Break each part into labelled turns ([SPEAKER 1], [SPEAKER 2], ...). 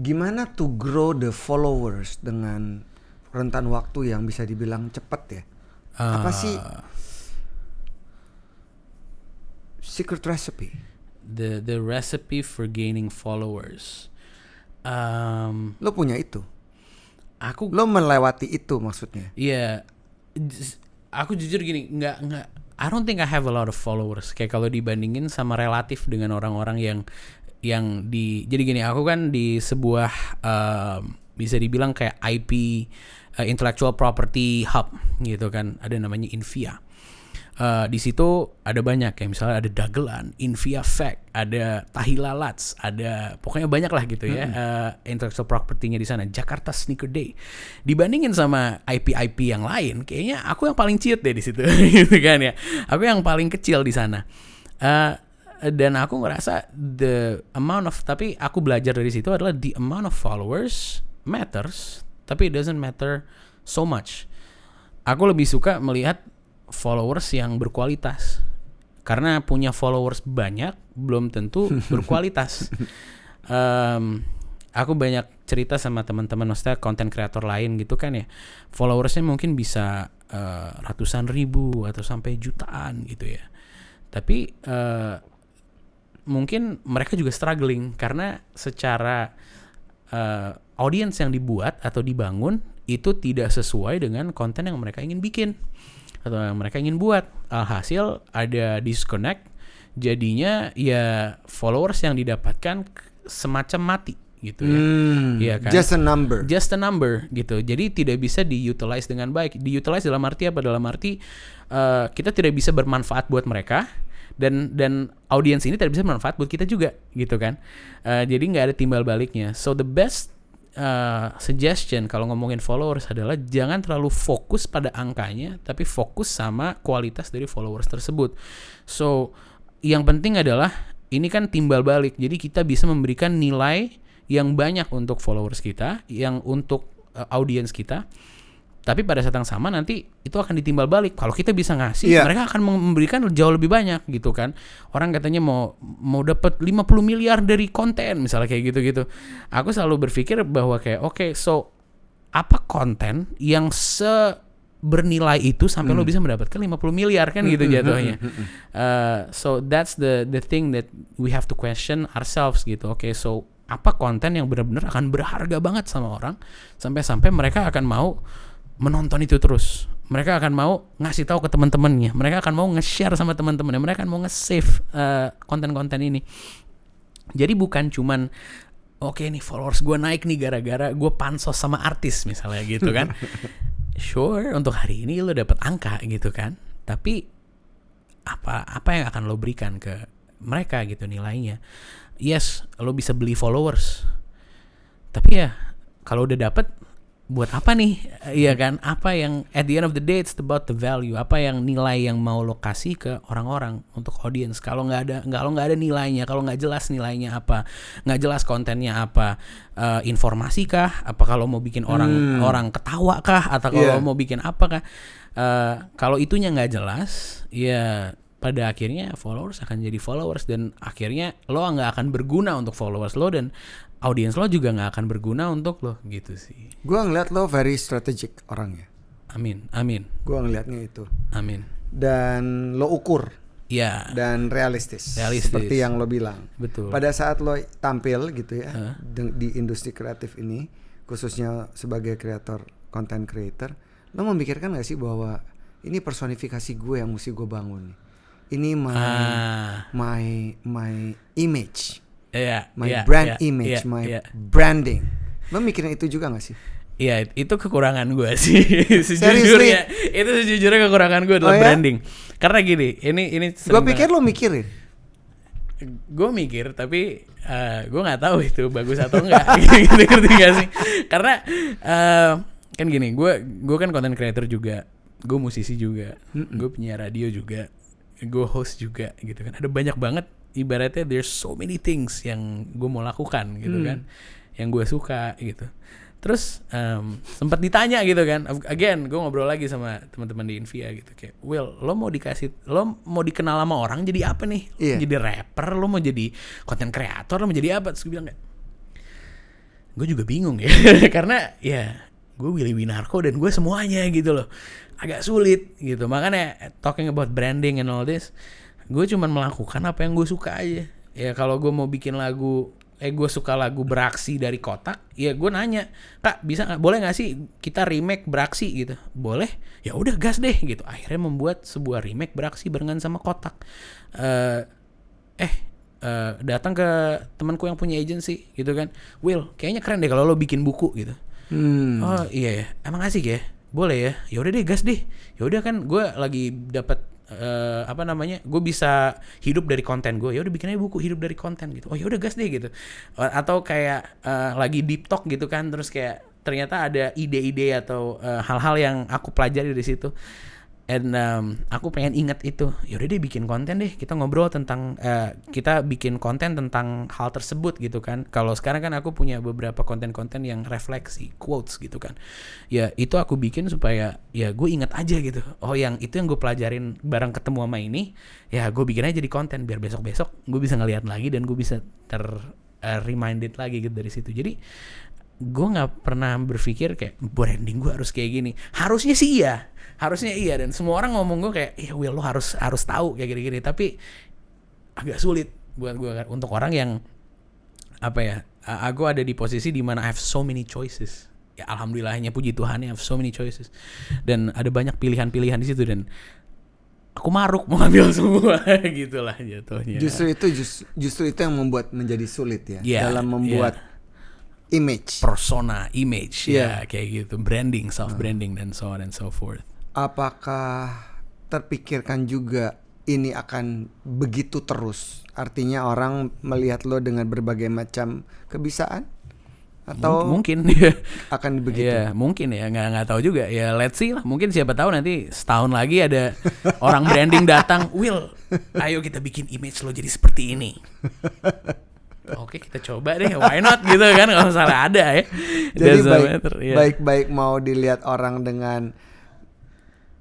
[SPEAKER 1] gimana to grow the followers dengan rentan waktu yang bisa dibilang cepat ya? Apa sih secret recipe?
[SPEAKER 2] The recipe for gaining followers.
[SPEAKER 1] Lo punya itu? Lo melewati itu maksudnya?
[SPEAKER 2] Iya, aku jujur gini, nggak. I don't think I have a lot of followers. Kayak kalau dibandingin sama relatif dengan orang-orang yang jadi gini, aku kan di sebuah bisa dibilang kayak IP intellectual property hub gitu kan, ada namanya Invia. Di situ ada banyak kayak misalnya ada dagelan, Invia Fact, ada Tahilalats, ada pokoknya banyak lah gitu ya intellectual property-nya di sana. Jakarta Sneaker Day. Dibandingin sama IP-IP yang lain, kayaknya aku yang paling ciut deh di situ gitu kan ya. Aku yang paling kecil di sana. Dan aku ngerasa tapi aku belajar dari situ adalah the amount of followers matters, tapi it doesn't matter so much. Aku lebih suka melihat followers yang berkualitas, karena punya followers banyak belum tentu berkualitas. Aku banyak cerita sama teman-teman, maksudnya content creator lain gitu kan ya, followersnya mungkin bisa ratusan ribu atau sampai jutaan gitu ya, tapi mungkin mereka juga struggling karena secara audience yang dibuat atau dibangun itu tidak sesuai dengan konten yang mereka ingin bikin atau yang mereka ingin buat. Hasil ada disconnect, jadinya ya followers yang didapatkan semacam mati gitu ya. Iya kan? Just a number gitu. Jadi tidak bisa diutilize dengan baik. Diutilize dalam arti apa? Dalam arti kita tidak bisa bermanfaat buat mereka, dan audiens ini tidak bisa bermanfaat buat kita juga gitu kan. Jadi nggak ada timbal baliknya. So the best suggestion kalau ngomongin followers adalah jangan terlalu fokus pada angkanya, tapi fokus sama kualitas dari followers tersebut. So yang penting adalah ini kan timbal balik, jadi kita bisa memberikan nilai yang banyak untuk followers kita, yang untuk audiens kita. Tapi pada saat yang sama nanti itu akan ditimbal balik. Kalau kita bisa ngasih, mereka akan memberikan jauh lebih banyak gitu kan. Orang katanya mau dapat 50 miliar dari konten misalnya kayak gitu-gitu. Aku selalu berpikir bahwa kayak oke, so apa konten yang bernilai itu sampai lo bisa mendapatkan 50 miliar kan gitu jatuhnya. So that's the thing that we have to question ourselves gitu. Oke, so apa konten yang benar-benar akan berharga banget sama orang sampai mereka akan mau menonton itu terus. Mereka akan mau ngasih tahu ke teman-temannya. Mereka akan mau nge-share sama teman-temannya. Mereka akan mau nge-save konten-konten ini. Jadi bukan cuman oke nih followers gue naik nih gara-gara gue pansos sama artis misalnya gitu kan. Sure, untuk hari ini lo dapat angka gitu kan. Tapi apa yang akan lo berikan ke mereka gitu nilainya. Yes, lo bisa beli followers. Tapi ya kalau udah dapet buat apa nih? Iya kan? Apa yang at the end of the day it's about the value. Apa yang nilai yang mau lo kasih ke orang-orang untuk audience. Kalau nggak ada nilainya, kalau nggak jelas nilainya apa, nggak jelas kontennya apa, informasi kah? Apa kalau mau bikin orang ketawa kah? Atau kalau mau bikin apa kah? Kalau itunya nggak jelas, ya pada akhirnya followers akan jadi followers, dan akhirnya lo nggak akan berguna untuk followers lo, dan audiens lo juga nggak akan berguna untuk lo gitu sih.
[SPEAKER 1] Gue ngeliat lo very strategic orangnya.
[SPEAKER 2] Amin.
[SPEAKER 1] Gue ngeliatnya itu.
[SPEAKER 2] Amin.
[SPEAKER 1] Dan lo ukur.
[SPEAKER 2] Ya.
[SPEAKER 1] Dan realistis. Seperti yang lo bilang.
[SPEAKER 2] Betul.
[SPEAKER 1] Pada saat lo tampil gitu ya di industri kreatif ini, khususnya sebagai kreator, content creator, lo memikirkan nggak sih bahwa ini personifikasi gue yang mesti gue bangun nih. Ini my image. Brand image, branding. Lo mikirin itu juga gak sih?
[SPEAKER 2] Iya, itu kekurangan gue sih. Sejujurnya, itu kekurangan gue adalah branding. Karena gini, ini
[SPEAKER 1] gue pikir lo mikirin.
[SPEAKER 2] Gue mikir, tapi gue nggak tahu itu bagus atau enggak. Gitu, ngerti gak sih? Karena kan gini, gue kan content creator juga, gue musisi juga, gue penyiar radio juga, gue host juga gitu kan. Ada banyak banget, ibaratnya there's so many things yang gue mau lakukan gitu kan, yang gue suka gitu. Terus sempat ditanya gitu kan, again gue ngobrol lagi sama teman-teman di Invia gitu, kayak Will, lo mau dikenal sama orang jadi apa nih? Jadi rapper, lo mau jadi content creator, lo mau jadi apa? Terus gue bilang kayak gue juga bingung ya. Karena ya gue Willy Winarko dan gue semuanya gitu loh. Agak sulit gitu. Makanya talking about branding and all this, gue cuman melakukan apa yang gue suka aja. Ya kalau gue mau bikin lagu, gue suka lagu Beraksi dari Kotak, ya gue nanya, Kak bisa nggak, boleh nggak sih kita remake Beraksi gitu? Boleh, ya udah gas deh gitu. Akhirnya membuat sebuah remake Beraksi barengan sama Kotak. Datang ke temanku yang punya agency gitu kan, Will, kayaknya keren deh kalau lo bikin buku gitu. Oh iya ya, emang asik ya, boleh ya, ya udah deh gas deh. Ya udah kan gue lagi dapat gue bisa hidup dari konten gue, ya udah bikin aja buku hidup dari konten gitu. Oh ya udah gas deh gitu. Atau kayak lagi deep talk gitu kan, terus kayak ternyata ada ide-ide atau hal-hal yang aku pelajari dari situ. And aku pengen ingat itu. Yaudah deh bikin konten deh. Kita ngobrol tentang kita bikin konten tentang hal tersebut gitu kan. Kalau sekarang kan aku punya beberapa konten-konten yang refleksi, quotes gitu kan. Ya itu aku bikin supaya ya gue ingat aja gitu. Oh yang itu yang gue pelajarin bareng ketemu sama ini, ya gue bikin aja di konten biar besok-besok gue bisa ngeliat lagi dan gue bisa reminded lagi gitu dari situ. Jadi gue nggak pernah berpikir kayak branding gue harus kayak gini. Harusnya iya, dan semua orang ngomong gue kayak, ya Will lo harus tahu kayak gini-gini. Tapi agak sulit buat gue kan, untuk orang yang aku ada di posisi di mana I have so many choices. Ya alhamdulillahnya, puji Tuhan, I have so many choices, dan ada banyak pilihan-pilihan di situ, dan aku maruk mau ambil semua gitulah jatuhnya.
[SPEAKER 1] Justru itu yang membuat menjadi sulit ya, dalam membuat image,
[SPEAKER 2] ya kayak gitu, branding, self branding dan so on and so forth.
[SPEAKER 1] Apakah terpikirkan juga ini akan begitu terus? Artinya orang melihat lo dengan berbagai macam kebiasaan atau
[SPEAKER 2] mungkin
[SPEAKER 1] akan begitu?
[SPEAKER 2] Ya mungkin ya, nggak tahu juga ya, let's see lah. Mungkin siapa tahu nanti setahun lagi ada orang branding datang, Will, ayo kita bikin image lo jadi seperti ini. Oke, kita coba deh, why not gitu kan, kalau misalnya ada ya.
[SPEAKER 1] Jadi baik mau dilihat orang dengan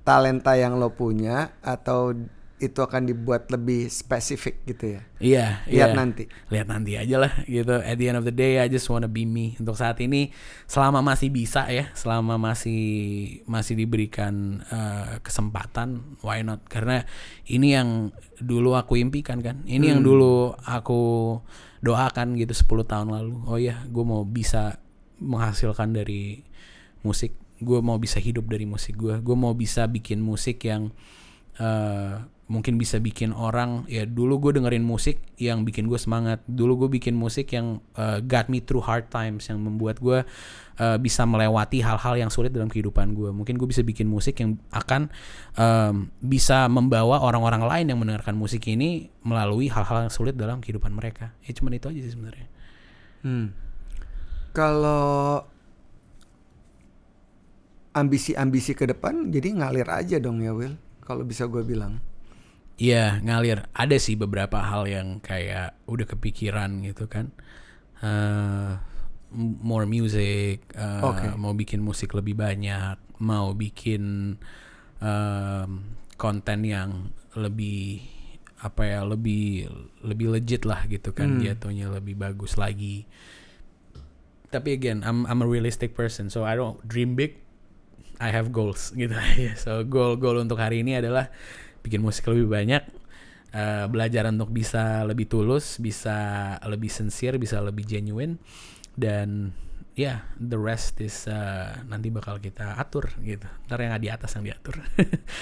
[SPEAKER 1] talenta yang lo punya, atau itu akan dibuat lebih spesifik gitu ya?
[SPEAKER 2] Iya.
[SPEAKER 1] Lihat
[SPEAKER 2] nanti aja lah gitu. At the end of the day, I just wanna be me. Untuk saat ini, selama masih bisa ya, selama masih diberikan kesempatan, why not? Karena ini yang dulu aku impikan kan, ini yang dulu aku doakan gitu 10 tahun lalu. Oh ya, gue mau bisa menghasilkan dari musik, gue mau bisa hidup dari musik gue mau bisa bikin musik yang mungkin bisa bikin orang, ya dulu gue dengerin musik yang bikin gue semangat, dulu gue bikin musik yang got me through hard times, yang membuat gue bisa melewati hal-hal yang sulit dalam kehidupan gue. Mungkin gue bisa bikin musik yang akan bisa membawa orang-orang lain yang mendengarkan musik ini melalui hal-hal yang sulit dalam kehidupan mereka. Ya cuman itu aja sih sebenarnya.
[SPEAKER 1] Kalau ambisi-ambisi ke depan jadi ngalir aja dong ya Will, kalau bisa gue bilang.
[SPEAKER 2] Iya, ngalir. Ada sih beberapa hal yang kayak udah kepikiran gitu kan. More music, mau bikin musik lebih banyak, mau bikin konten yang lebih lebih legit lah gitu kan, jatuhnya lebih bagus lagi. Tapi again, I'm a realistic person, so I don't dream big. I have goals gitu aja. So goal untuk hari ini adalah bikin musik lebih banyak, belajar untuk bisa lebih tulus, bisa lebih sincere, bisa lebih genuine, dan the rest is nanti bakal kita atur gitu. Ntar yang di atas yang diatur.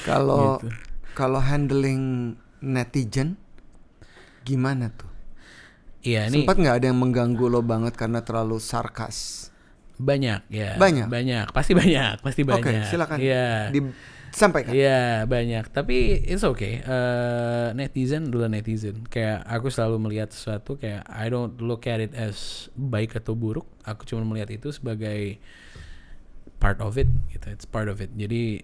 [SPEAKER 1] Kalau gitu. Kalau handling netizen gimana tuh?
[SPEAKER 2] Iya, ini
[SPEAKER 1] sempat nggak ada yang mengganggu lo banget karena terlalu sarkas?
[SPEAKER 2] Banyak ya. Banyak. Pasti banyak.
[SPEAKER 1] Oke, silakan.
[SPEAKER 2] Iya.
[SPEAKER 1] Sampaikan.
[SPEAKER 2] Iya, banyak. Tapi it's okay. Netizen adalah netizen. Kayak aku selalu melihat sesuatu kayak I don't look at it as baik atau buruk. Aku cuma melihat itu sebagai part of it gitu. It's part of it. Jadi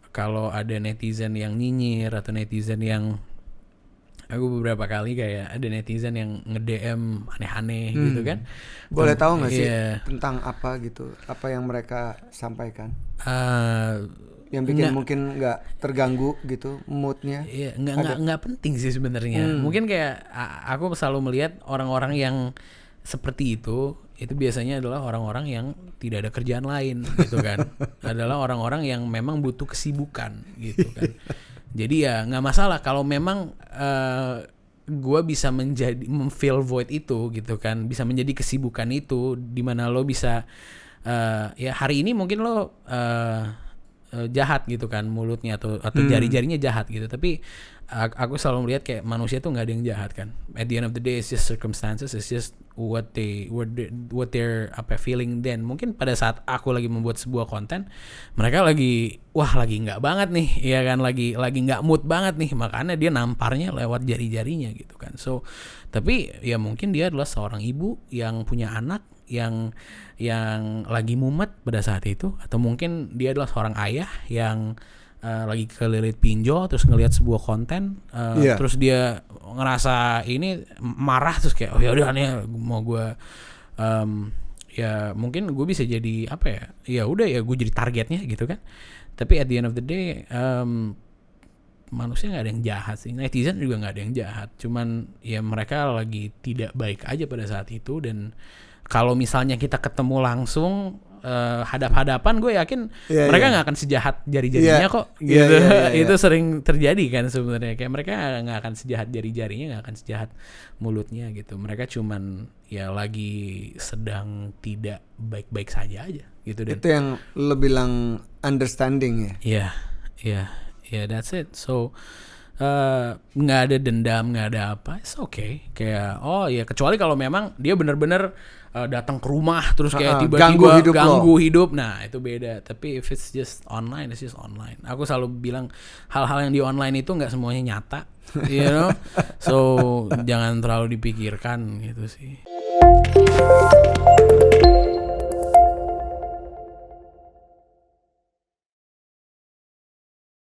[SPEAKER 2] kalau ada netizen yang nyinyir atau netizen yang, aku beberapa kali kayak ada netizen yang nge-DM aneh-aneh gitu kan.
[SPEAKER 1] Boleh tahu nggak sih tentang apa gitu? Apa yang mereka sampaikan? Yang bikin mungkin nggak terganggu gitu moodnya?
[SPEAKER 2] Iya, nggak penting sih sebenarnya. Mungkin kayak aku selalu melihat orang-orang yang seperti itu biasanya adalah orang-orang yang tidak ada kerjaan lain gitu kan. Adalah orang-orang yang memang butuh kesibukan gitu kan. Jadi ya nggak masalah kalau memang gue bisa fill void itu gitu kan, bisa menjadi kesibukan itu di mana lo bisa ya hari ini mungkin lo jahat gitu kan mulutnya atau jari-jarinya jahat gitu, tapi aku selalu melihat kayak manusia tuh nggak ada yang jahat kan. At the end of the day it's just circumstances, it's just what they're feeling then. Mungkin pada saat aku lagi membuat sebuah konten, mereka lagi nggak banget nih, ya kan, lagi nggak mood banget nih, makanya dia namparnya lewat jari-jarinya gitu kan. So tapi ya mungkin dia adalah seorang ibu yang punya anak yang lagi mumet pada saat itu, atau mungkin dia adalah seorang ayah yang lagi kelilit pinjol terus ngelihat sebuah konten terus dia ngerasa ini marah terus kayak ya udah nih mau gue ya mungkin gue bisa jadi ya udah ya gue jadi targetnya gitu kan. Tapi at the end of the day manusia nggak ada yang jahat sih, netizen juga nggak ada yang jahat, cuman ya mereka lagi tidak baik aja pada saat itu. Dan kalau misalnya kita ketemu langsung hadap-hadapan, gue yakin mereka nggak akan sejahat jari-jarinya kok gitu. Itu sering terjadi kan sebenarnya, kayak mereka nggak akan sejahat jari-jarinya, nggak akan sejahat mulutnya gitu. Mereka cuman ya lagi sedang tidak baik-baik saja aja gitu. Dan
[SPEAKER 1] itu yang lo bilang understanding ya.
[SPEAKER 2] Iya, that's it. So nggak ada dendam, nggak ada apa, it's okay. Kayak kecuali kalau memang dia benar-benar datang ke rumah terus kayak tiba-tiba ganggu hidup, nah itu beda. Tapi if it's just online, it's just online. Aku selalu bilang hal-hal yang di online itu nggak semuanya nyata, you know. So jangan terlalu dipikirkan gitu sih.